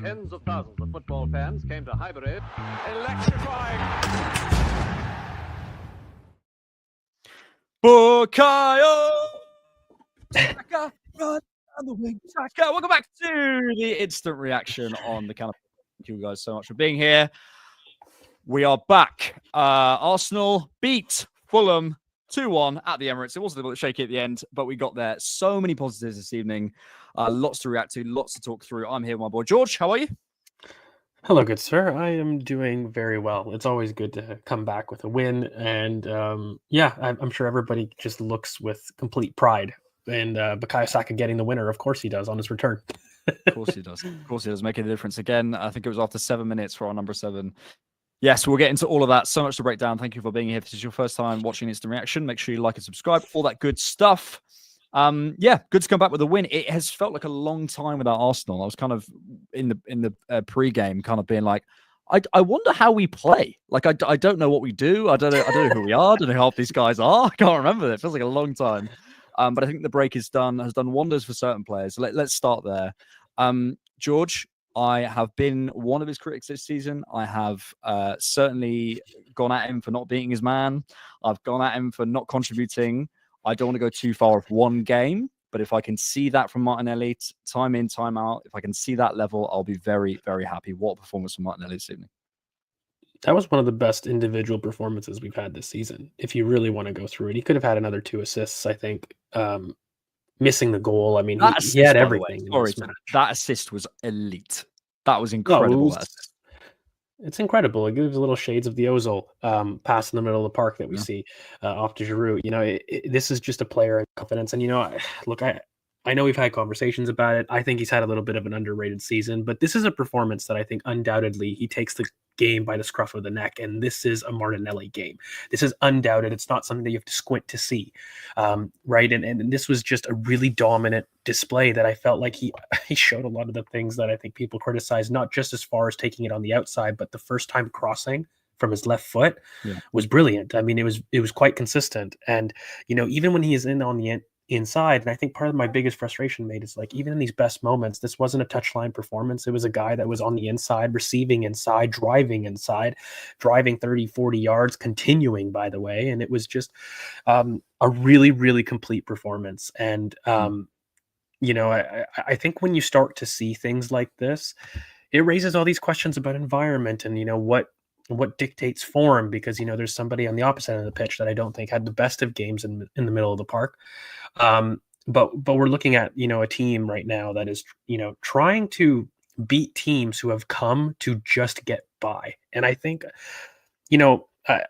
Tens of thousands of football fans came to Highbury. Electrifying. Bukayo Saka, run on the wing. Saka. Welcome back to the instant reaction on the Canopy. Thank you guys so much for being here. We are back. Arsenal beat Fulham 2-1 at the Emirates. It was a little bit shaky at the end, but we got there. So many positives this evening. Lots to react to, lots to talk through. I'm here with my boy George. How are you? Hello, good sir. I am doing very well. It's always good to come back with a win. And I'm sure everybody just looks with complete pride. And Bukayo Saka getting the winner, of course he does, on his return. Of course he does. Of course he does. Making a difference again. I think it was after 7 minutes for our number 7. Yes, we'll get into all of that. So much to break down. Thank you for being here. If this is your first time watching Instant Reaction, make sure you like and subscribe. All that good stuff. Good to come back with a win. It has felt like a long time without Arsenal. I was kind of in the pre-game, kind of being like, I wonder how we play. Like I don't know what we do. I don't know who we are. I don't know how these guys are. I can't remember. It feels like a long time. But I think the break has done wonders for certain players. So let's start there. George, I have been one of his critics this season. I have certainly gone at him for not beating his man. I've gone at him for not contributing. I don't want to go too far off one game, but if I can see that from Martinelli, time in, time out, if I can see that level, I'll be very, very happy. What a performance from Martinelli this evening. That was one of the best individual performances we've had this season. If you really want to go through it, he could have had another 2 assists, I think. Missing the goal. I mean, he had everything. That assist was elite. That was incredible. It's incredible. It gives little shades of the Ozil pass in the middle of the park that we see off to Giroud. You know, this is just a player in confidence. And, you know, look, I know we've had conversations about it. I think he's had a little bit of an underrated season, but this is a performance that I think undoubtedly he takes the game by the scruff of the neck. And this is a Martinelli game. This is undoubted. It's not something that you have to squint to see. Right. And this was just a really dominant display that I felt like he showed a lot of the things that I think people criticize, not just as far as taking it on the outside, but the first time crossing from his left foot was brilliant. I mean, it was quite consistent. And, you know, even when he is in on the inside, and I think part of my biggest frustration, mate, is like even in these best moments, this wasn't a touchline performance. It was a guy that was on the inside, receiving inside, driving 30, 40 yards, continuing, by the way. And it was just a really, really complete performance. And, you know, I think when you start to see things like this, it raises all these questions about environment and, you know, what dictates form, because, you know, there's somebody on the opposite end of the pitch that I don't think had the best of games in the middle of the park. But we're looking at, you know, a team right now that is, you know, trying to beat teams who have come to just get by. And I think, you know,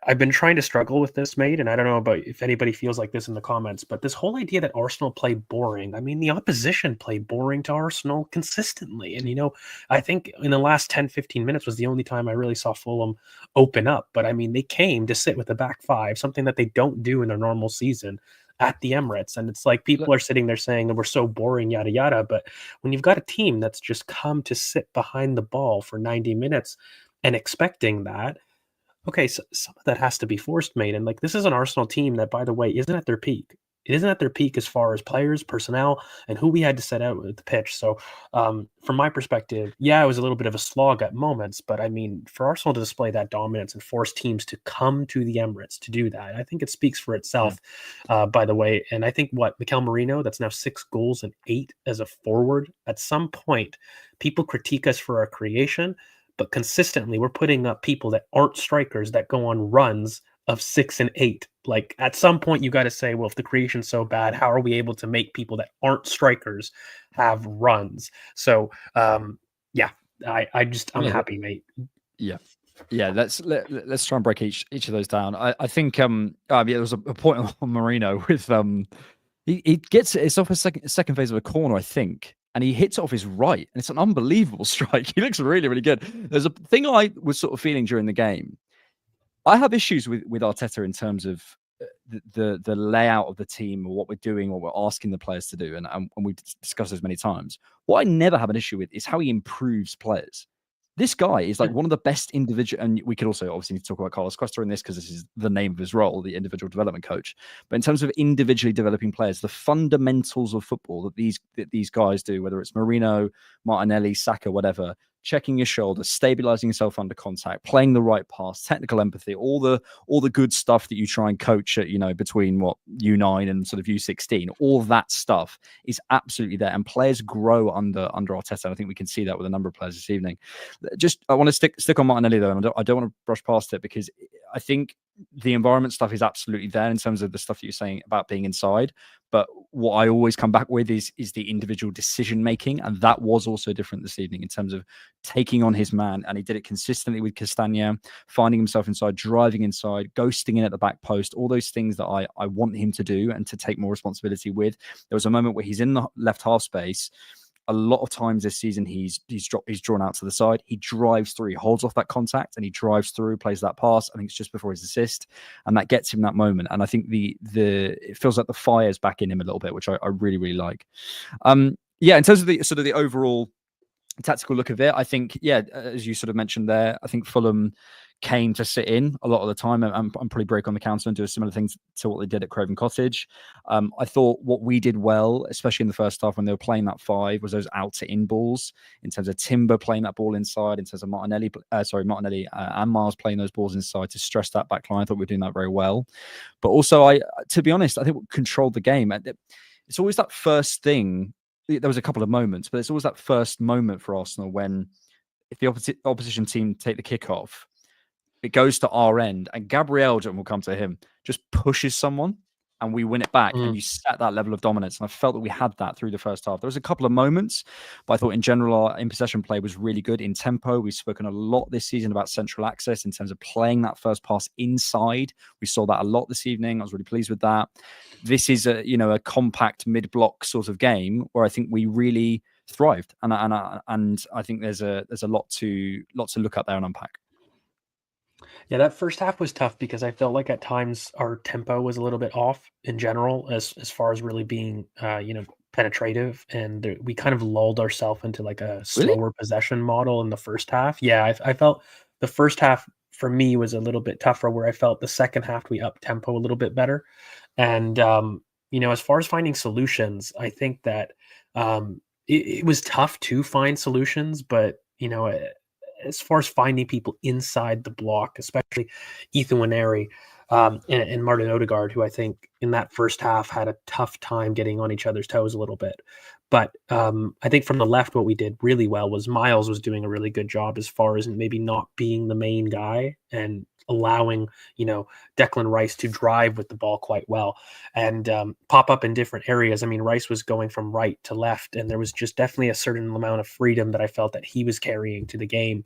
I've been trying to struggle with this, mate, and I don't know about if anybody feels like this in the comments, but this whole idea that Arsenal play boring. I mean, the opposition play boring to Arsenal consistently. And, you know, I think in the last 10, 15 minutes was the only time I really saw Fulham open up. But, I mean, they came to sit with the back five, something that they don't do in a normal season at the Emirates. And it's like people are sitting there saying that we're so boring, yada, yada. But when you've got a team that's just come to sit behind the ball for 90 minutes and expecting that, okay, so some of that has to be forced, mate. And like, this is an Arsenal team that, by the way, isn't at their peak. It isn't at their peak as far as players, personnel, and who we had to set out with the pitch. So from my perspective, yeah, it was a little bit of a slog at moments, but I mean, for Arsenal to display that dominance and force teams to come to the Emirates to do that, I think it speaks for itself, by the way. And I think Mikel Merino, that's now 6 goals and 8 as a forward. At some point, people critique us for our creation, but consistently we're putting up people that aren't strikers that go on runs of 6 and 8. Like, at some point you got to say, well, if the creation's so bad, how are we able to make people that aren't strikers have runs? So I'm happy, mate. Yeah. Let's try and break each of those down. I think there was a point on Marino with he gets it's off a second phase of a corner, I think, and he hits it off his right, and it's an unbelievable strike. He looks really, really good. There's a thing I was sort of feeling during the game. I have issues with Arteta in terms of the layout of the team, or what we're doing, or we're asking the players to do, and we've discussed this many times. What I never have an issue with is how he improves players. This guy is like one of the best individual, and we could also obviously need to talk about Carlos Cuesta in this because this is the name of his role, the individual development coach. But in terms of individually developing players, the fundamentals of football that these guys do, whether it's Marino, Martinelli, Saka, whatever, checking your shoulder, stabilizing yourself under contact, playing the right pass, technical empathy, all the good stuff that you try and coach at, between what U9 and sort of U16, all that stuff is absolutely there. And players grow under Arteta. And I think we can see that with a number of players this evening. I want to stick on Martinelli though, and I don't want to brush past it, because I think the environment stuff is absolutely there in terms of the stuff that you're saying about being inside. But what I always come back with is the individual decision making, and that was also different this evening in terms of taking on his man, and he did it consistently with Castagna, finding himself inside, driving inside, ghosting in at the back post, all those things that I want him to do and to take more responsibility with. There was a moment where he's in the left half space. A lot of times this season, he's drawn out to the side. He drives through, he holds off that contact, and he drives through, plays that pass. I think it's just before his assist, and that gets him that moment. And I think it feels like the fire's back in him a little bit, which I really, really like. In terms of the sort of the overall tactical look of it, I think, as you sort of mentioned there, I think Fulham came to sit in a lot of the time and probably break on the counter and do similar things to what they did at Craven Cottage. I thought what we did well, especially in the first half when they were playing that 5, was those out to in balls, in terms of Timber playing that ball inside, in terms of Martinelli and Miles playing those balls inside to stress that back line. I thought we were doing that very well. But also, to be honest, I think we controlled the game. It's always that first thing. There was a couple of moments, but it's always that first moment for Arsenal when, if the opposition team take the kickoff, it goes to our end, and Gabriel, and we'll come to him, just pushes someone, and we win it back. And you set that level of dominance. And I felt that we had that through the first half. There was a couple of moments, but I thought in general our in possession play was really good. In tempo, we've spoken a lot this season about central access in terms of playing that first pass inside. We saw that a lot this evening. I was really pleased with that. This is a compact mid-block sort of game where I think we really thrived, and I think there's a lot to look at there and unpack. Yeah, that first half was tough because I felt like at times our tempo was a little bit off in general, as far as really being penetrative, and we kind of lulled ourselves into like a slower possession model in the first half. Yeah, I felt the first half for me was a little bit tougher, where I felt the second half we up tempo a little bit better. And as far as finding solutions, I think that it was tough to find solutions, but as far as finding people inside the block, especially Ethan Waneri and Martin Odegaard, who I think in that first half had a tough time getting on each other's toes a little bit. But I think from the left, what we did really well was Miles was doing a really good job as far as maybe not being the main guy and allowing, Declan Rice to drive with the ball quite well and pop up in different areas. I mean, Rice was going from right to left, and there was just definitely a certain amount of freedom that I felt that he was carrying to the game.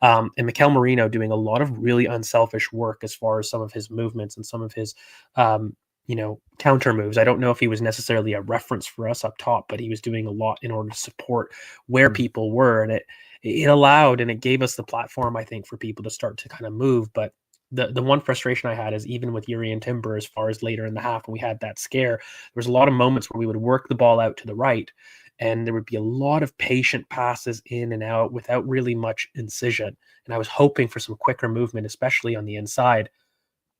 And Mikel Merino doing a lot of really unselfish work as far as some of his movements and some of his counter moves. I don't know if he was necessarily a reference for us up top, but he was doing a lot in order to support where people were. And it allowed, and it gave us the platform, I think, for people to start to kind of move. But the one frustration I had is even with Yuri and Timber, as far as later in the half when we had that scare, there was a lot of moments where we would work the ball out to the right, and there would be a lot of patient passes in and out without really much incision. And I was hoping for some quicker movement, especially on the inside.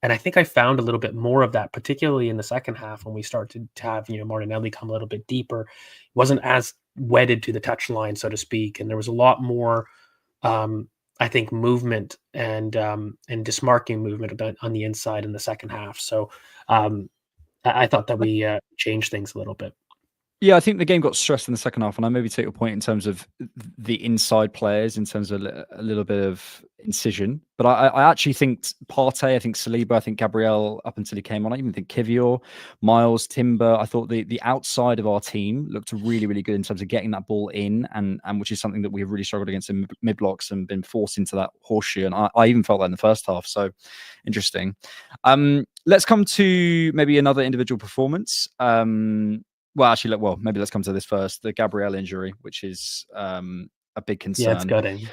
And I think I found a little bit more of that, particularly in the second half when we started to have, Martinelli come a little bit deeper. He wasn't as wedded to the touchline, so to speak. And there was a lot more, I think, movement and dismarking movement on the inside in the second half. So I thought that we changed things a little bit. Yeah, I think the game got stressed in the second half, and I maybe take your point in terms of the inside players, in terms of a little bit of incision. But I actually think Partey, I think Saliba, I think Gabriel up until he came on. I even think Kivior, Miles, Timber. I thought the outside of our team looked really, really good in terms of getting that ball in, and which is something that we have really struggled against in mid blocks and been forced into that horseshoe. And I even felt that in the first half. So interesting. Let's come to maybe another individual performance. Maybe let's come to this first. The Gabriel injury, which is a big concern. Yeah, it's gutting.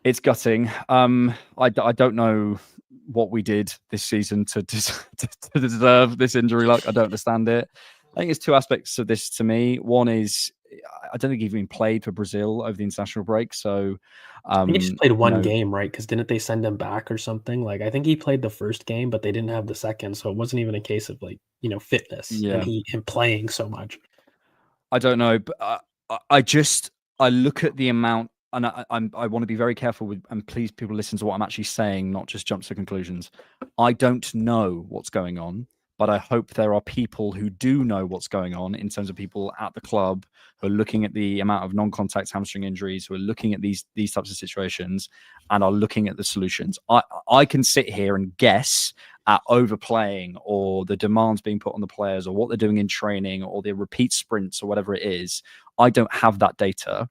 It's gutting. I don't know what we did this season to deserve this injury. Like, I don't understand it. I think there's two aspects of this to me. One is, I don't think he even played for Brazil over the international break. So I think he just played one game, right? Because didn't they send him back or something? Like, I think he played the first game, but they didn't have the second. So it wasn't even a case of fitness and him playing so much. I don't know, but I look at the amount and I want to be very careful with, and please people listen to what I'm actually saying, not just jump to conclusions. I don't know what's going on, but I hope there are people who do know what's going on in terms of people at the club who are looking at the amount of non-contact hamstring injuries, who are looking at these types of situations and are looking at the solutions. I can sit here and guess at overplaying or the demands being put on the players or what they're doing in training or the repeat sprints or whatever it is. I don't have that data.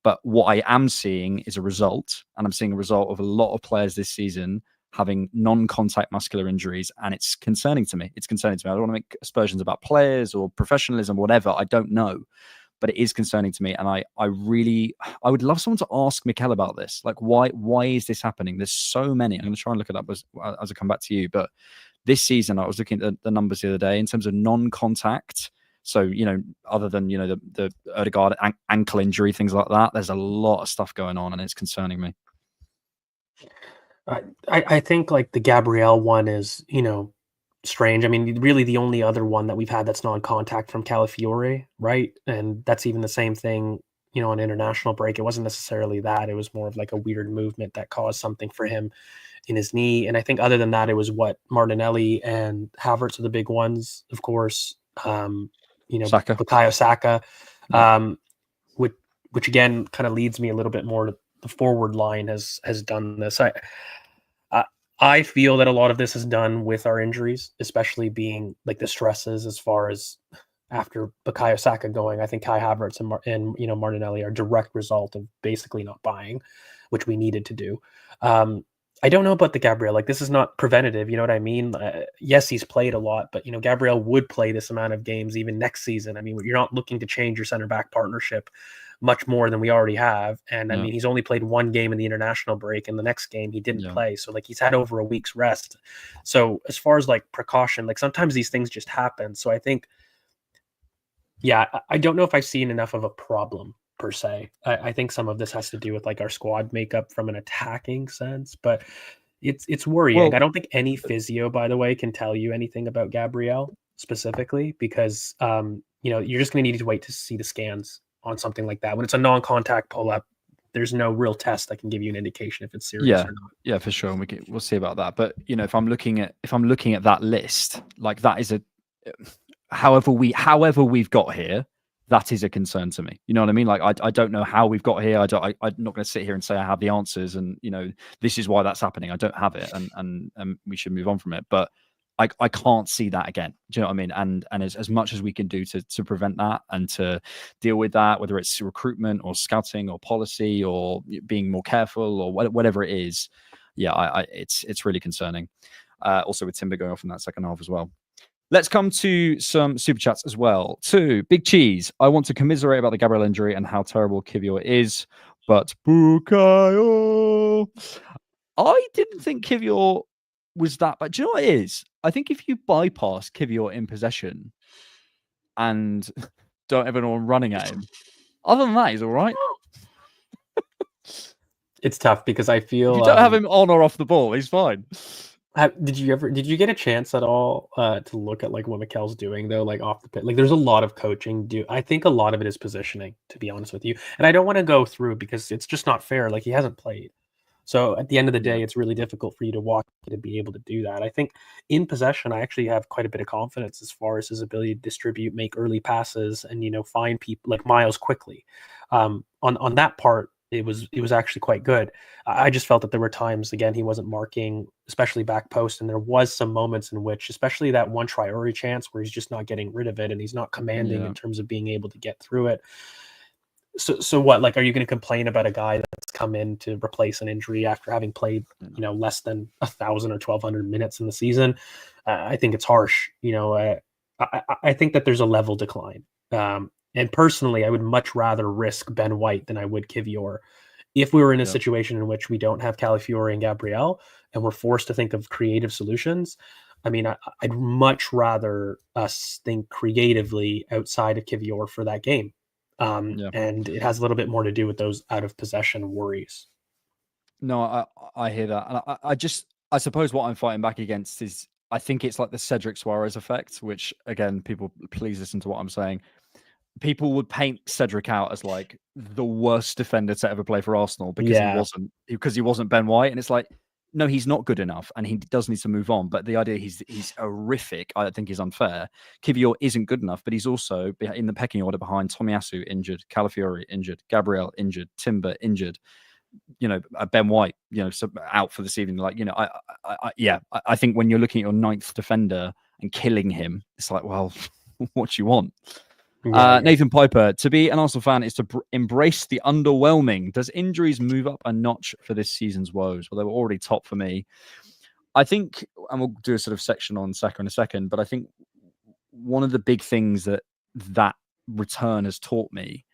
But what I am seeing is a result, and I'm seeing a result of a lot of players this season having non-contact muscular injuries, and it's concerning to me. It's concerning to me. I don't want to make aspersions about players or professionalism, whatever. I don't know, but it is concerning to me, and I would love someone to ask Mikel about this. Like, why is this happening? There's so many. I'm going to try and look it up as I come back to you. But this season, I was looking at the numbers the other day in terms of non-contact. So, other than, the Odegaard ankle injury, things like that, there's a lot of stuff going on and it's concerning me. I think like the Gabriel one is, strange. I mean, really the only other one that we've had that's non-contact from Calafiore, right? And that's even the same thing, on international break. It wasn't necessarily that. It was more of like a weird movement that caused something for him in his knee. And I think other than that, it was Martinelli and Havertz are the big ones, of course. Saka. Bukayo Saka, which again kind of leads me a little bit more to the forward line has done this. I feel that a lot of this is done with our injuries, especially being like the stresses as far as after Bukayo Saka going. I think Kai Havertz and Martinelli are a direct result of basically not buying, which we needed to do. I don't know about the Gabriel. Like, this is not preventative. You know what I mean? Yes, he's played a lot, but, Gabriel would play this amount of games even next season. I mean, you're not looking to change your center back partnership much more than we already have. And I mean, he's only played one game in the international break, and the next game he didn't play. So like, he's had over a week's rest. So as far as like precaution, like sometimes these things just happen. So I think, I don't know if I've seen enough of a problem per se. I think some of this has to do with like our squad makeup from an attacking sense, but it's worrying. Well, I don't think any physio, by the way, can tell you anything about Gabriel specifically because you're just going to need to wait to see the scans on something like that. When it's a non-contact pull-up, there's no real test that can give you an indication if it's serious or not. Yeah, for sure. And we'll see about that. But if I'm looking at that list, like that is however we've got here, that is a concern to me. You know what I mean? Like, I don't know how we've got here. I'm not going to sit here and say I have the answers and, this is why that's happening. I don't have it and we should move on from it. But I can't see that again. Do you know what I mean? And as much as we can do to prevent that and to deal with that, whether it's recruitment or scouting or policy or being more careful or whatever it is, it's really concerning. Also with Timber going off in that second half as well. Let's come to some super chats as well. To Big Cheese, I want to commiserate about the Gabriel injury and how terrible Kivior is, but Bukayo. I didn't think Kivior was that bad. Do you know what it is? I think if you bypass Kivior in possession and don't have anyone running at him, other than that, he's all right. It's tough because I feel if you don't have him on or off the ball, he's fine. Did you get a chance at all to look at like what Mikel's doing though, like off the pitch? Like, there's a lot of coaching. I think a lot of it is positioning, to be honest with you. And I don't want to go through because it's just not fair. Like, he hasn't played. So at the end of the day, it's really difficult for you to walk to be able to do that. I think in possession, I actually have quite a bit of confidence as far as his ability to distribute, make early passes, and find people like Miles quickly. On that part, it was actually quite good. I just felt that there were times, again, he wasn't marking, especially back post, and there was some moments in which, especially that one Traore chance where he's just not getting rid of it and he's not commanding in terms of being able to get through it. So what, like, are you going to complain about a guy that's come in to replace an injury after having played, less than 1,000 or 1,200 minutes in the season? I think it's harsh. I think that there's a level decline. And personally, I would much rather risk Ben White than I would Kivior. If we were in a situation in which we don't have Calafiore and Gabriel, and we're forced to think of creative solutions, I mean, I'd much rather us think creatively outside of Kivior for that game. And it has a little bit more to do with those out of possession worries. No, I hear that. And I suppose what I'm fighting back against is, I think it's like the Cedric Suarez effect, which, again, people, please listen to what I'm saying. people would paint Cedric out as like the worst defender to ever play for Arsenal because he wasn't Ben White, and it's like, no, he's not good enough, and he does need to move on. But the idea he's horrific, I think, is unfair. Kivior isn't good enough, but he's also in the pecking order behind Tomiyasu injured, Calafiori injured, Gabriel injured, Timber injured. Ben White, so out for this evening. Like, I think when you're looking at your ninth defender and killing him, it's like, well, what do you want? Nathan Piper, to be an Arsenal fan is to embrace the underwhelming. Does injuries move up a notch for this season's woes? Well, they were already top for me. I think, and we'll do a sort of section on Saka in a second, but I think one of the big things that return has taught me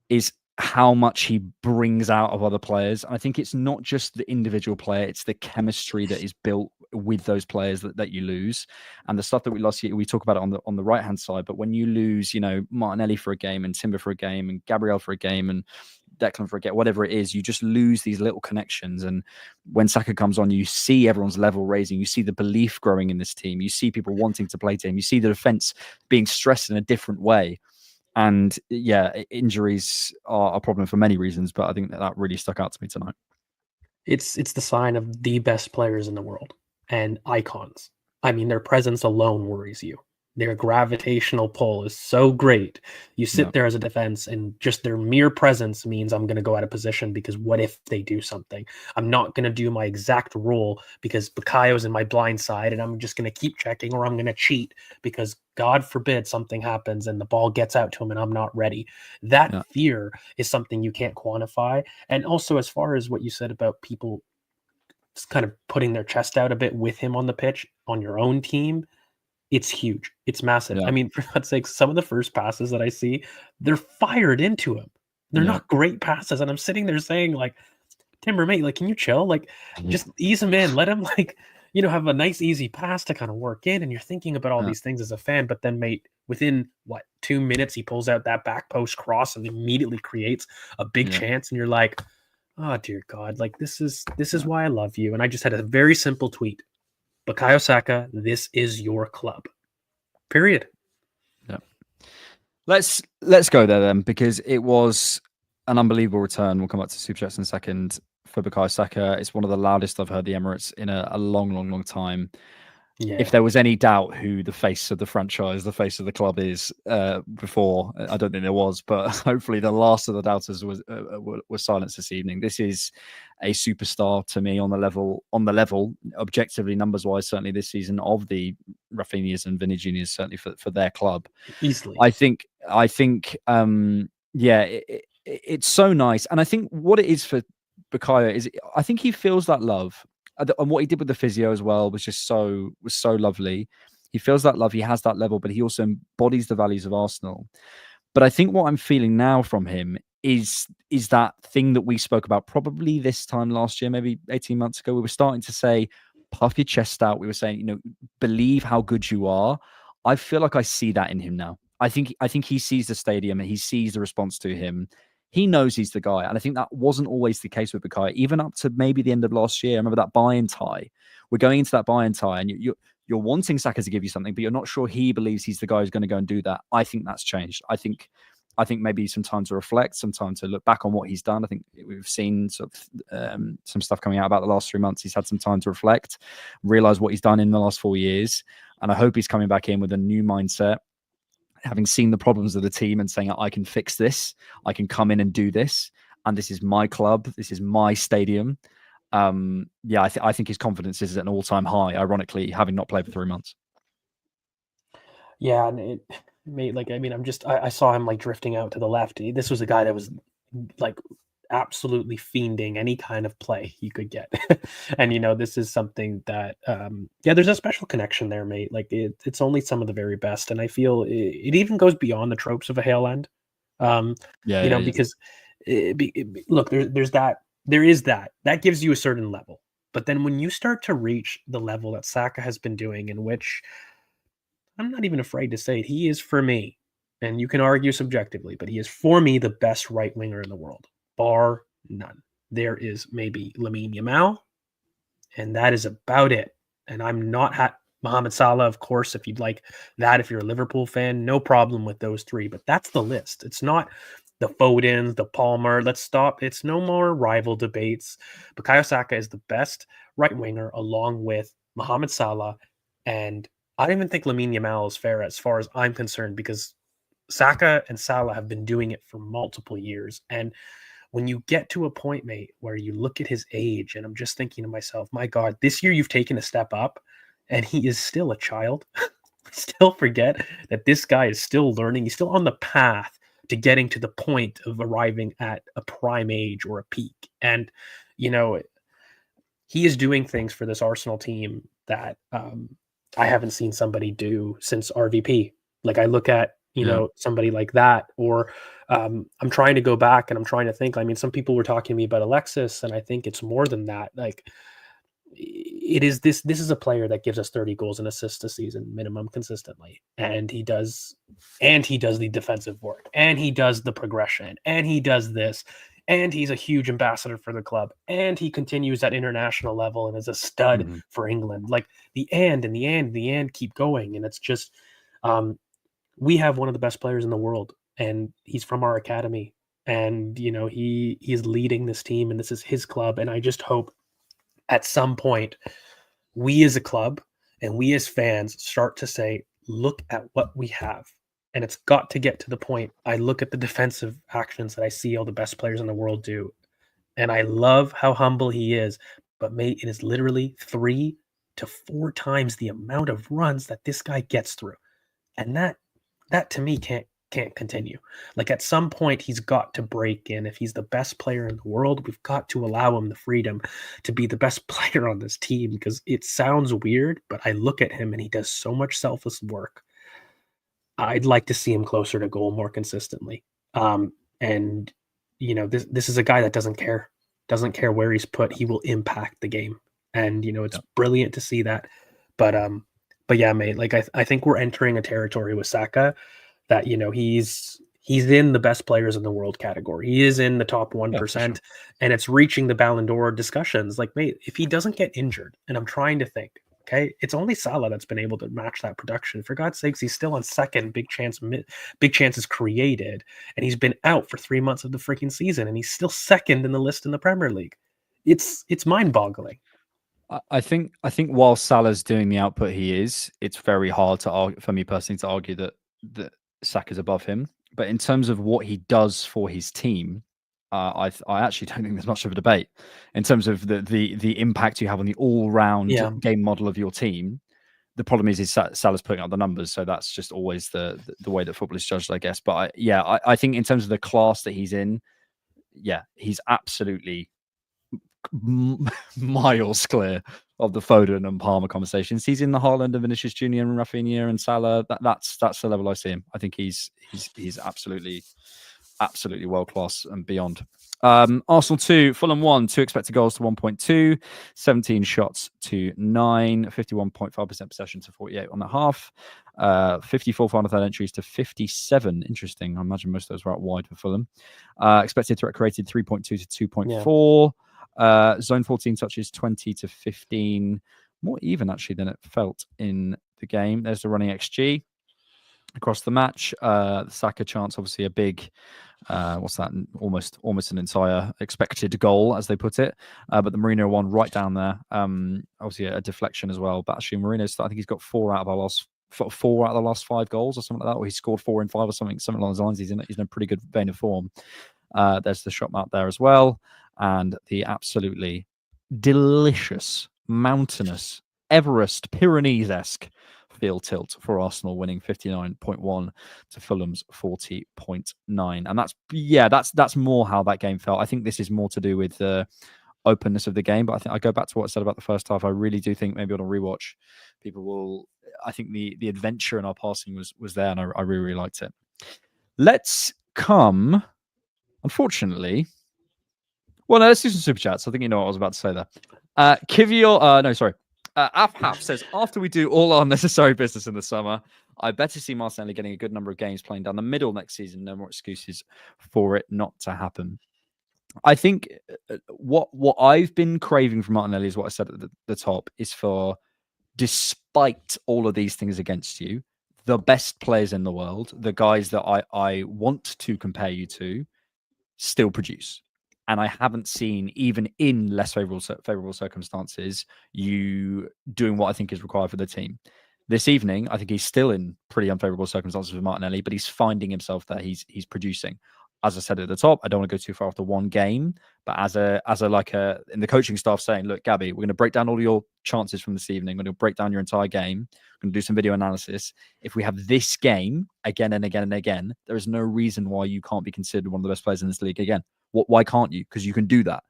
is how much he brings out of other players. I think it's not just the individual player, it's the chemistry that is built with those players that you lose. And the stuff that we lost, we talk about it on the right hand side, but when you lose, Martinelli for a game and Timber for a game and Gabriel for a game and Declan for a game, whatever it is, you just lose these little connections. And when Saka comes on, you see everyone's level raising, you see the belief growing in this team, you see people wanting to play to him, you see the defense being stressed in a different way. And injuries are a problem for many reasons, but I think that really stuck out to me tonight. It's the sign of the best players in the world and icons. I mean, their presence alone worries you. Their gravitational pull is so great. You sit there as a defense, and just their mere presence means I'm going to go out of position because what if they do something? I'm not going to do my exact role because Bakayo's in my blind side, and I'm just going to keep checking, or I'm going to cheat because God forbid something happens and the ball gets out to him and I'm not ready. That fear is something you can't quantify. And also, as far as what you said about people kind of putting their chest out a bit with him on the pitch on your own team, it's huge. It's massive. I mean, for God's sake, some of the first passes that I see, they're fired into him. They're not great passes. And I'm sitting there saying, like, Timber, mate, like, can you chill? Like, just ease him in. Let him, like, have a nice, easy pass to kind of work in. And you're thinking about all these things as a fan. But then, mate, within, 2 minutes, he pulls out that back post cross and immediately creates a big chance. And you're like, oh, dear God, like, this is why I love you. And I just had a very simple tweet. Bukayo Saka, this is your club. Period. Yeah. Let's go there then, because it was an unbelievable return. We'll come back to Super Chats in a second for Bukayo Saka. It's one of the loudest I've heard the Emirates in a long, long, long time. Yeah. If there was any doubt who the face of the franchise, the face of the club is before, I don't think there was, but hopefully the last of the doubters was silenced this evening. This is a superstar to me on the level, objectively, numbers wise, certainly this season, of the Rafinhas and Vini Juniors, certainly for their club. Easily. I think, it's so nice. And I think what it is for Bukayo is, I think he feels that love. And what he did with the physio as well was just so lovely. He feels that love. He has that level, but he also embodies the values of Arsenal. But I think what I'm feeling now from him is that thing that we spoke about probably this time last year, maybe 18 months ago. We were starting to say, puff your chest out. We were saying, believe how good you are. I feel like I see that in him now. I think he sees the stadium and he sees the response to him. He knows he's the guy. And I think that wasn't always the case with Bukayo, even up to maybe the end of last year. I remember that buy-in tie. We're going into that buy-in tie and you're wanting Saka to give you something, but you're not sure he believes he's the guy who's going to go and do that. I think that's changed. I think maybe some time to reflect, some time to look back on what he's done. I think we've seen sort of some stuff coming out about the last 3 months. He's had some time to reflect, realize what he's done in the last 4 years. And I hope he's coming back in with a new mindset, having seen the problems of the team and saying, I can fix this. I can come in and do this. And this is my club. This is my stadium. I think his confidence is at an all-time high, ironically, having not played for 3 months. Yeah, and it made, I saw him drifting out to the left. This was a guy that was absolutely fiending any kind of play you could get. And this is something that there's a special connection there, mate. It's only some of the very best, and I feel it even goes beyond the tropes of a Hale End. Because look, there is that gives you a certain level, but then when you start to reach the level that Saka has been doing, in which I'm not even afraid to say it, he is, for me, and you can argue subjectively, but he is, for me, the best right winger in the world. Bar none. There is maybe Lamine Yamal, and that is about it. And I'm not Mohamed Salah, of course, if you'd like that, if you're a Liverpool fan, no problem with those three. But that's the list. It's not the Fodens, the Palmer. Let's stop. It's no more rival debates. Bukayo Saka is the best right winger along with Mohamed Salah. And I don't even think Lamine Yamal is fair as far as I'm concerned, because Saka and Salah have been doing it for multiple years. And when you get to a point, mate, where you look at his age, and I'm just thinking to myself, my God, this year you've taken a step up and he is still a child. Still forget that this guy is still learning. He's still on the path to getting to the point of arriving at a prime age or a peak. And, you know, he is doing things for this Arsenal team that I haven't seen somebody do since RVP. Like, I look at, you know, somebody like that, or I'm trying to go back and I'm trying to think. I mean, some people were talking to me about Alexis, and I think it's more than that. Like, it is this is a player that gives us 30 goals and assists a season minimum consistently, and he does the defensive work, and he does the progression, and he does this, and he's a huge ambassador for the club, and he continues at international level and is a stud for England. Like, the and keep going, and it's just we have one of the best players in the world, and he's from our academy, and you know, he is leading this team, and this is his club, and I just hope at some point we as a club and we as fans start to say, look at what we have. And it's got to get to the point. I look at the defensive actions that I see all the best players in the world do, and I love how humble he is, but mate, it is literally 3 to 4 times the amount of runs that this guy gets through. And that to me can't continue. Like, at some point he's got to break in. If he's the best player in the world, we've got to allow him the freedom to be the best player on this team, because it sounds weird, but I look at him and he does so much selfless work. I'd like to see him closer to goal more consistently. And you know, this is a guy that doesn't care where he's put. He will impact the game. And you know, it's brilliant to see that. But yeah, mate, like I think we're entering a territory with Saka that, you know, he's in the best players in the world category. He is in the top 1%, sure. And it's reaching the Ballon d'Or discussions. Like, mate, if he doesn't get injured, and I'm trying to think, okay, it's only Salah that's been able to match that production. For God's sakes, he's still on second, big chances created, and he's been out for 3 months of the freaking season, and he's still second in the list in the Premier League. It's mind-boggling. I think while Salah's doing the output he is, it's very hard to argue, for me personally, to argue that Saka's above him. But in terms of what he does for his team, I actually don't think there's much of a debate in terms of the impact you have on the all-round game model of your team. The problem is Salah's putting up the numbers, so that's just always the way that football is judged, I guess. But I think in terms of the class that he's in, he's absolutely miles clear of the Foden and Palmer conversations. He's in the Haaland and Vinicius Junior and Rafinha and Salah. That's the level I see him. I think he's absolutely world class and beyond. Arsenal 2, Fulham 1, 2 expected goals to 1.2, 17 shots to 9, 51.5% possession to 48 on that half, 54 final third entries to 57. Interesting. I imagine most of those were out wide for Fulham. Expected threat created 3.2 to 2.4. Zone 14 touches 20 to 15, more even actually than it felt in the game. There's the running XG across the match. The Saka chance, obviously a big, what's that? Almost an entire expected goal, as they put it. But the Marino one right down there. Obviously a deflection as well. But actually Marino's, I think he's got 4 out of the last 5 goals or something like that, or he scored 4 in 5 or something along those lines. He's in a pretty good vein of form. There's the shot map there as well. And the absolutely delicious, mountainous, Everest, Pyrenees-esque field tilt for Arsenal, winning 59.1 to Fulham's 40.9. And that's more how that game felt. I think this is more to do with the openness of the game. But I think I go back to what I said about the first half. I really do think maybe on a rewatch, people will. I think the adventure in our passing was there, and I really, really liked it. Let's come, unfortunately. Well, no, let's do some super chats. I think you know what I was about to say there. Afhaf says, after we do all our necessary business in the summer, I better see Martinelli getting a good number of games playing down the middle next season. No more excuses for it not to happen. I think what I've been craving from Martinelli is what I said at the top, is for despite all of these things against you, the best players in the world, the guys that I want to compare you to, still produce. And I haven't seen, even in less favorable circumstances, you doing what I think is required for the team. This evening, I think he's still in pretty unfavorable circumstances with Martinelli, but he's finding himself there. He's producing. As I said at the top, I don't want to go too far after one game, but as a in the coaching staff saying, look, Gabby, we're going to break down all your chances from this evening. We're going to break down your entire game. We're going to do some video analysis. If we have this game again and again and again, there is no reason why you can't be considered one of the best players in this league again. Why can't you? Because you can do that.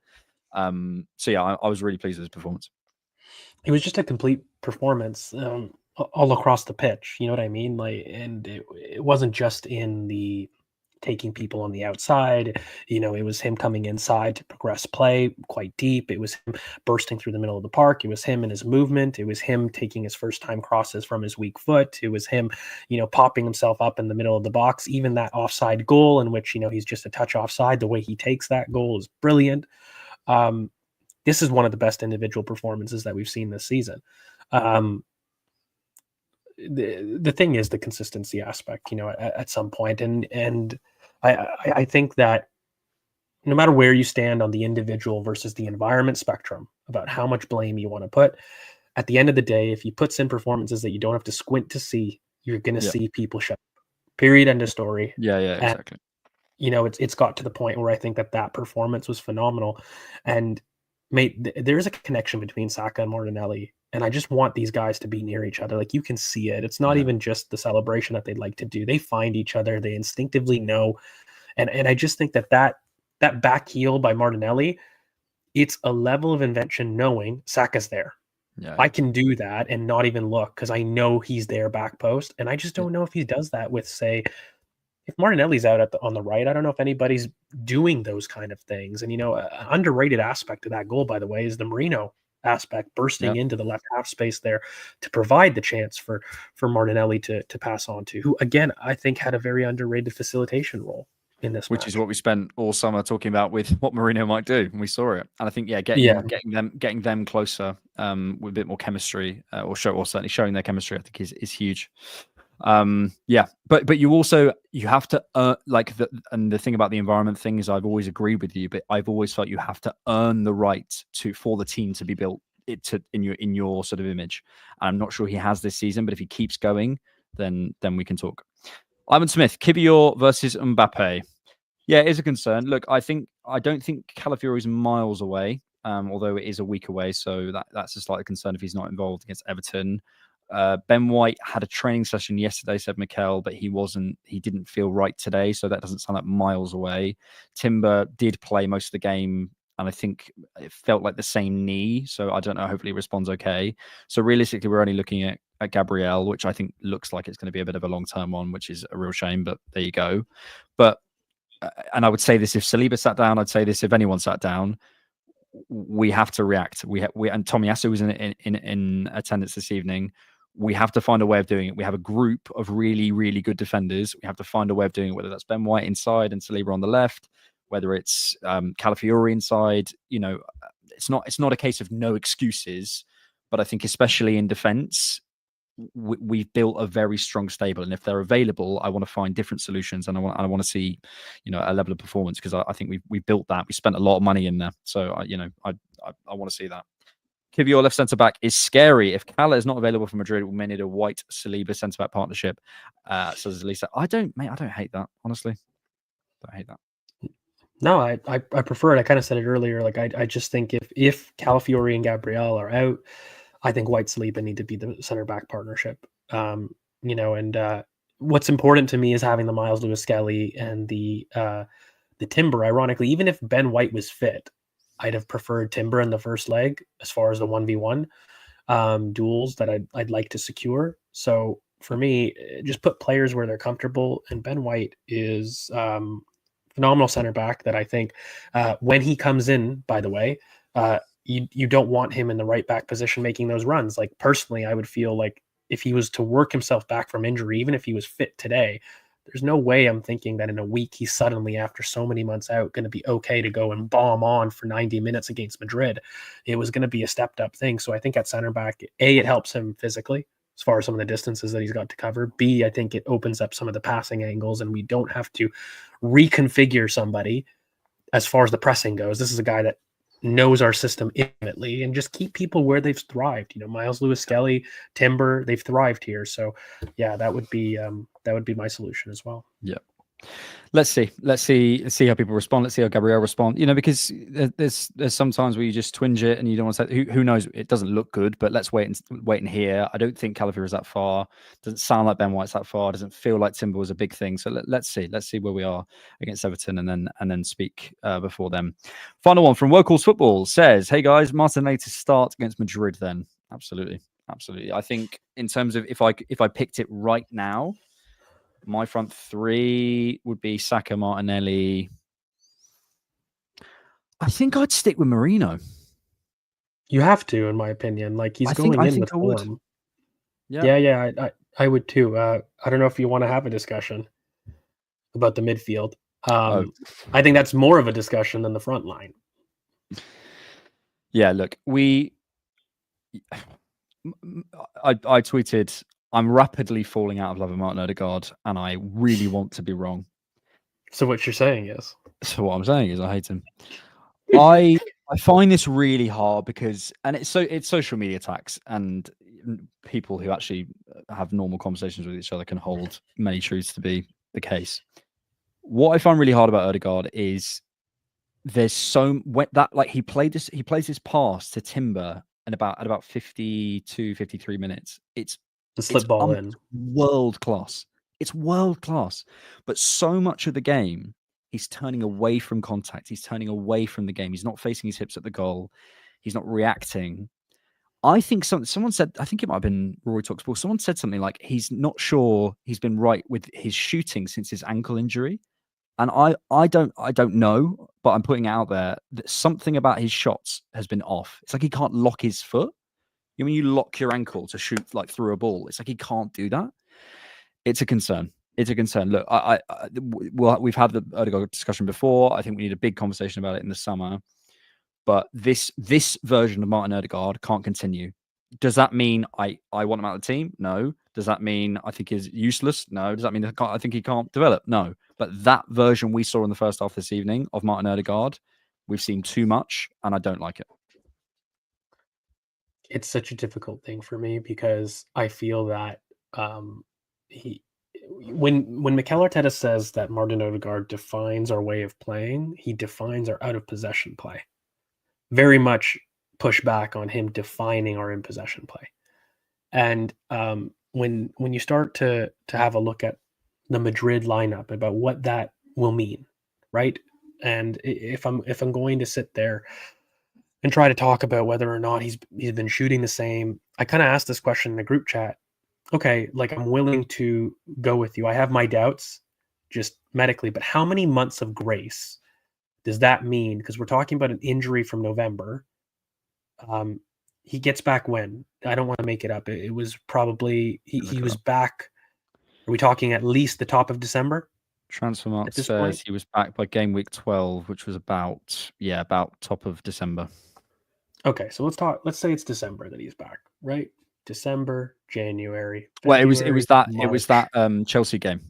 So yeah, I was really pleased with his performance. It was just a complete performance all across the pitch. You know what I mean? Like, and it wasn't just in the taking people on the outside. You know, it was him coming inside to progress play quite deep. It was him bursting through the middle of the park. It was him and his movement. It was him taking his first time crosses from his weak foot. It was him, you know, popping himself up in the middle of the box. Even that offside goal in which, you know, he's just a touch offside, the way he takes that goal is brilliant. This is one of the best individual performances that we've seen this season. The thing is the consistency aspect, you know, at some point. And I think that no matter where you stand on the individual versus the environment spectrum about how much blame you want to put, at the end of the day, if you put in performances that you don't have to squint to see, you're going to see people show up. Period. End of story. Yeah, exactly. And, you know, it's got to the point where I think that performance was phenomenal. And mate, there's a connection between Saka and Martinelli. And I just want these guys to be near each other. Like, you can see it. It's not even just the celebration that they'd like to do. They find each other. They instinctively know. And I just think that back heel by Martinelli, it's a level of invention knowing Saka's there. Yeah. I can do that and not even look because I know he's there back post. And I just don't know if he does that with, say, if Martinelli's out on the right, I don't know if anybody's doing those kind of things. And, you know, an underrated aspect of that goal, by the way, is the Marino aspect, bursting into the left half space there to provide the chance for Martinelli to pass on to, who, again, I think had a very underrated facilitation role in this which match. Is what we spent all summer talking about with what Marino might do, and we saw it. And I think, getting them closer with a bit more chemistry, or certainly showing their chemistry, I think is huge. But you have to and the thing about the environment thing is, I've always agreed with you, but I've always felt you have to earn the right for the team to be built in your sort of image. And I'm not sure he has this season, but if he keeps going, then we can talk. Ivan Smith, Kivior versus Mbappe. Yeah, it is a concern. Look, I don't think Calafiori is miles away, although it is a week away, so that's a slight concern if he's not involved against Everton. Ben White had a training session yesterday, said Mikel, but he didn't feel right today, so that doesn't sound like miles away. Timber did play most of the game, and I think it felt like the same knee, so I don't know, hopefully he responds okay. So realistically, we're only looking at Gabriel, which I think looks like it's going to be a bit of a long-term one, which is a real shame, but there you go. But, and I would say this if Saliba sat down, I'd say this if anyone sat down, we have to react. We and Tomiyasu was in attendance this evening. We have to find a way of doing it. We have a group of really, really good defenders. We have to find a way of doing it, whether that's Ben White inside and Saliba on the left, whether it's Calafiori inside. You know, it's not a case of no excuses, but I think especially in defence, we've built a very strong stable. And if they're available, I want to find different solutions, and I want to see, you know, a level of performance, because I think we built that. We spent a lot of money in there, so I want to see that. Kivior left centre back is scary. If Cala is not available for Madrid, we may need a White Saliba centre back partnership. Says Lisa. I don't hate that, honestly. Don't hate that. No, I prefer it. I kind of said it earlier. Like, I just think if Calafiori and Gabriel are out, I think White Saliba need to be the center back partnership. You know, and what's important to me is having the Miles Lewis Skelly and the Timber. Ironically, even if Ben White was fit, I'd have preferred Timber in the first leg as far as the 1v1 duels that I'd like to secure. So for me, just put players where they're comfortable. And Ben White is phenomenal center back that I think when he comes in, by the way, you don't want him in the right back position making those runs. Like, personally, I would feel like if he was to work himself back from injury, even if he was fit today, There's no way I'm thinking that in a week he's suddenly, after so many months out, going to be okay to go and bomb on for 90 minutes against Madrid. It was going to be a stepped up thing. So I think at center back, A, it helps him physically as far as some of the distances that he's got to cover. B, I think it opens up some of the passing angles, and we don't have to reconfigure somebody as far as the pressing goes. This is a guy that knows our system intimately, and just keep people where they've thrived. Miles Lewis-Skelly, Timber, they've thrived here. So yeah, that would be my solution as well. Yeah. Let's see how people respond. Let's see how Gabriel respond. Because there's sometimes where you just twinge it and you don't want to say who knows. It doesn't look good, but let's wait and hear. I don't think Calafiori is that far. Doesn't sound like Ben White's that far. Doesn't feel like Timber was a big thing. So let's see where we are against Everton, and then speak before them. Final one from Workhorse Football says, "Hey guys, Martinelli to start against Madrid." Then absolutely. I think in terms of if I picked it right now, my front three would be Saka, Martinelli. I think I'd stick with Marino. You have to, in my opinion. Like, he's going in with form. Yeah, I would too. I don't know if you want to have a discussion about the midfield. I think that's more of a discussion than the front line. Yeah, look, I tweeted, I'm rapidly falling out of love with Martin Odegaard, and I really want to be wrong. So what you're saying is? So what I'm saying is I hate him. I find this really hard because, and it's social media attacks, and people who actually have normal conversations with each other can hold many truths to be the case. What I find really hard about Odegaard is there's he plays this pass to Timber at about 52, 53 minutes. It's the slip ball in. World class. It's world class. But so much of the game, he's turning away from contact. He's turning away from the game. He's not facing his hips at the goal. He's not reacting. I think someone said, I think it might have been Rory Talksport, someone said something like he's not sure he's been right with his shooting since his ankle injury. And I don't know, but I'm putting it out there that something about his shots has been off. It's like he can't lock his foot. When you lock your ankle to shoot like through a ball, it's like he can't do that. It's a concern. Look, we've had the Odegaard discussion before. I think we need a big conversation about it in the summer. But this version of Martin Odegaard can't continue. Does that mean I want him out of the team? No. Does that mean I think he's useless? No. Does that mean I think he can't develop? No. But that version we saw in the first half this evening of Martin Odegaard, we've seen too much, and I don't like it. It's such a difficult thing for me because I feel that when Mikel Arteta says that Martin Odegaard defines our way of playing, he defines our out of possession play. Very much push back on him defining our in possession play. And when you start to have a look at the Madrid lineup about what that will mean, right? And if I'm going to sit there and try to talk about whether or not he's been shooting the same, I kind of asked this question in the group chat. Okay, like, I'm willing to go with you. I have my doubts just medically, but how many months of grace does that mean? Because we're talking about an injury from November. He gets back when? I don't want to make it up. It was probably, he was back. Are we talking at least the top of December? Transfermarkt says he was back by game week 12, which was about top of December. Okay, so let's say it's December that he's back, right? December, January. February, well, it was that Chelsea game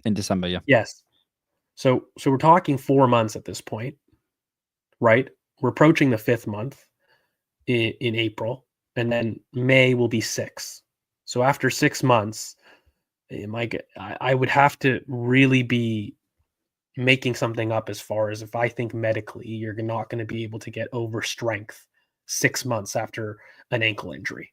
in December, yeah. Yes. So we're talking 4 months at this point, right? We're approaching the 5th month in April, and then May will be 6. So after 6 months, I would have to really be making something up as far as if I think medically you're not going to be able to get over strength 6 months after an ankle injury.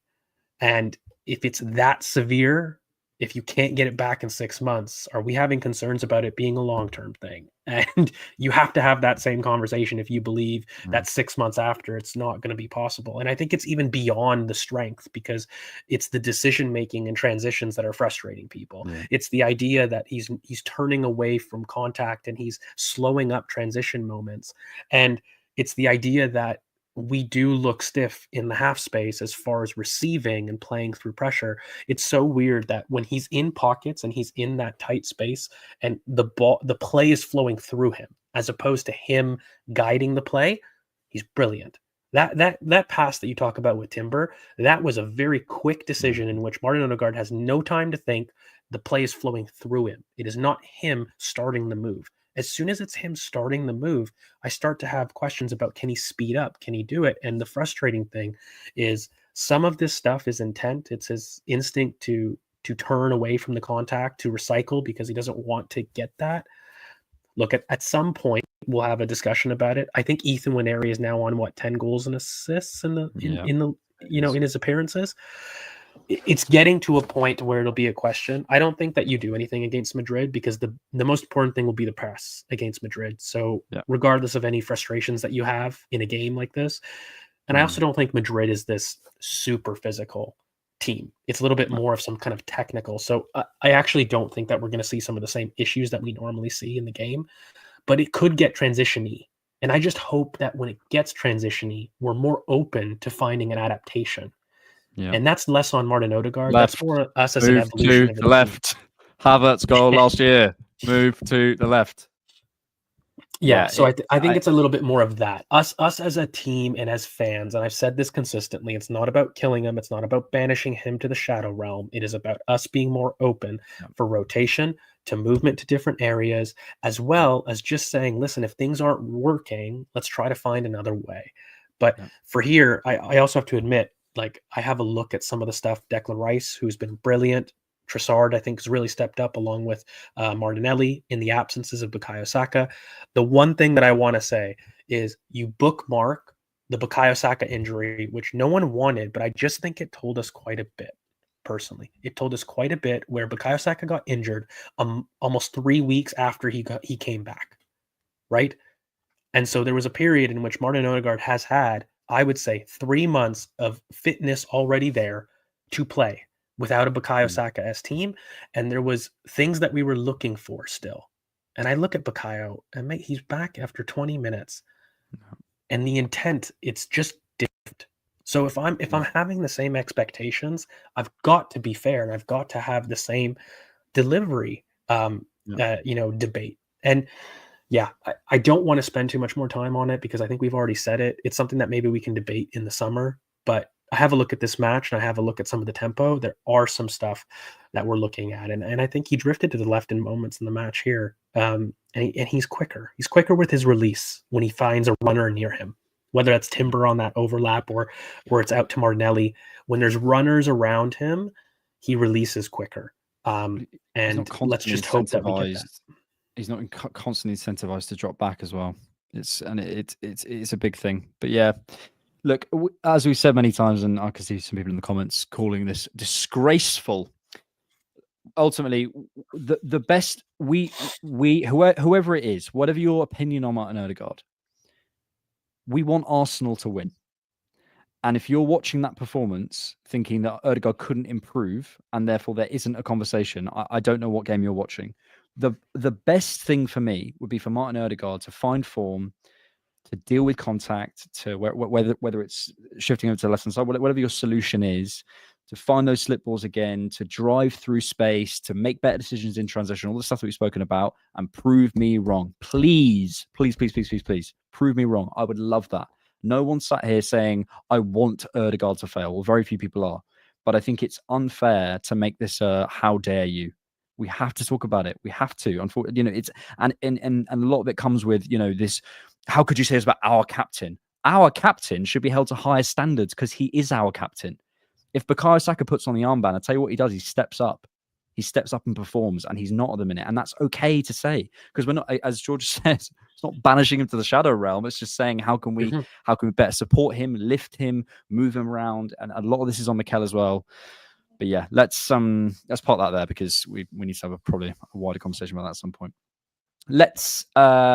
And if it's that severe, if you can't get it back in 6 months, are we having concerns about it being a long-term thing? And you have to have that same conversation if you believe that 6 months after it's not going to be possible. And I think it's even beyond the strength, because it's the decision-making and transitions that are frustrating people. Yeah. It's the idea that he's turning away from contact and he's slowing up transition moments. And it's the idea that we do look stiff in the half space as far as receiving and playing through pressure. It's so weird that when he's in pockets and he's in that tight space and the play is flowing through him as opposed to him guiding the play, he's brilliant. That pass that you talk about with Timber, that was a very quick decision in which Martin Odegaard has no time to think. The play is flowing through him. It is not him starting the move. As soon as it's him starting the move, I start to have questions about, can he speed up? Can he do it? And the frustrating thing is some of this stuff is intent. It's his instinct to turn away from the contact, to recycle because he doesn't want to get that. Look, at some point, we'll have a discussion about it. I think Ethan Nwaneri is now on 10 goals and assists in his appearances. It's getting to a point where it'll be a question. I don't think that you do anything against Madrid because the most important thing will be the press against Madrid. So regardless of any frustrations that you have in a game like this, and I also don't think Madrid is this super physical team. It's a little bit more of some kind of technical. So I actually don't think that we're going to see some of the same issues that we normally see in the game, but it could get transition-y. And I just hope that when it gets transition-y, we're more open to finding an adaptation. Yeah. And that's less on Martin Odegaard. That's more us as an evolution. To the left. Havertz's goal last year. Move to the left. Yeah, so I think it's a little bit more of that. Us as a team and as fans, and I've said this consistently, it's not about killing him. It's not about banishing him to the shadow realm. It is about us being more open for rotation, to movement to different areas, as well as just saying, listen, if things aren't working, let's try to find another way. But for here, I also have to admit, like, I have a look at some of the stuff. Declan Rice, who's been brilliant. Trossard, I think, has really stepped up along with Martinelli in the absences of Bukayo Saka. The one thing that I want to say is you bookmark the Bukayo Saka injury, which no one wanted, but I just think it told us quite a bit, personally. It told us quite a bit where Bukayo Saka got injured almost 3 weeks after he came back, right? And so there was a period in which Martin Odegaard has had, I would say, 3 months of fitness already there to play without a Bukayo Saka-esque team. And there was things that we were looking for still. And I look at Bukayo and he's back after 20 minutes. And the intent, it's just different. So if I'm having the same expectations, I've got to be fair and I've got to have the same delivery debate. And yeah, I don't want to spend too much more time on it because I think we've already said it. It's something that maybe we can debate in the summer, but I have a look at this match and I have a look at some of the tempo. There are some stuff that we're looking at. And I think he drifted to the left in moments in the match here. And he's quicker. He's quicker with his release when he finds a runner near him, whether that's Timber on that overlap or it's out to Martinelli. When there's runners around him, he releases quicker. And let's just hope that we get that. He's not constantly incentivized to drop back as well. It's a big thing. But yeah, look, as we've said many times, and I can see some people in the comments calling this disgraceful. Ultimately, the best whoever it is, whatever your opinion on Martin Odegaard, we want Arsenal to win. And if you're watching that performance thinking that Odegaard couldn't improve and therefore there isn't a conversation, I don't know what game you're watching. The best thing for me would be for Martin Odegaard to find form, to deal with contact, to whether it's shifting over to the left hand side, whatever your solution is, to find those slip balls again, to drive through space, to make better decisions in transition, all the stuff that we've spoken about, and prove me wrong. Please, please, please, please, please, please, prove me wrong. I would love that. No one sat here saying, I want Odegaard to fail. Well, very few people are. But I think it's unfair to make this how dare you. We have to talk about it. We have to. Unfortunately, it's and a lot of it comes with this. How could you say this about our captain? Our captain should be held to higher standards because he is our captain. If Bukayo Saka puts on the armband, I tell you what he does. He steps up. He steps up and performs, and he's not at the minute, and that's okay to say because we're not, as George says, it's not banishing him to the shadow realm. It's just saying how can we better support him, lift him, move him around, and a lot of this is on Mikel as well. But yeah, let's park that there because we need to have probably a wider conversation about that at some point. Let's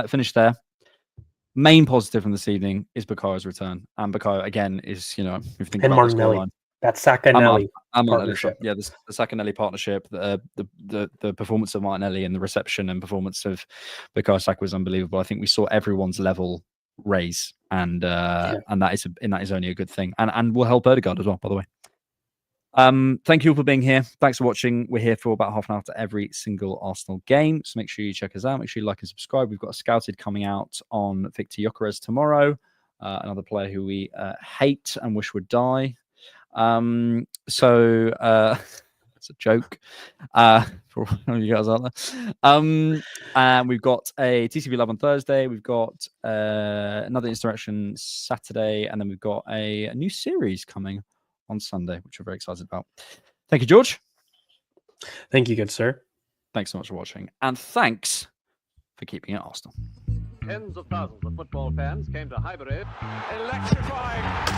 finish there. Main positive from this evening is Bukayo's return, and Bukayo again is if you think about Martinelli. That Saka-Nelly partnership. Yeah, the Saka-Nelly partnership, the performance of Martinelli and the reception and performance of Bukayo Saka was unbelievable. I think we saw everyone's level raise, and that is only a good thing, and will help Odegaard as well, by the way. Thank you all for being here. Thanks for watching. We're here for about half an hour after every single Arsenal game, so make sure you check us out. Make sure you like and subscribe. We've got a Scouted coming out on Victor Gyökeres tomorrow, another player who we hate and wish would die. It's a joke for all you guys out there. And we've got a TCV Love on Thursday. We've got another Insurrection Saturday, and then we've got a new series coming on Sunday, which we're very excited about. Thank you, George. Thank you, good sir. Thanks so much for watching, and thanks for keeping it Arsenal. Tens of thousands of football fans came to Highbury. Electrifying.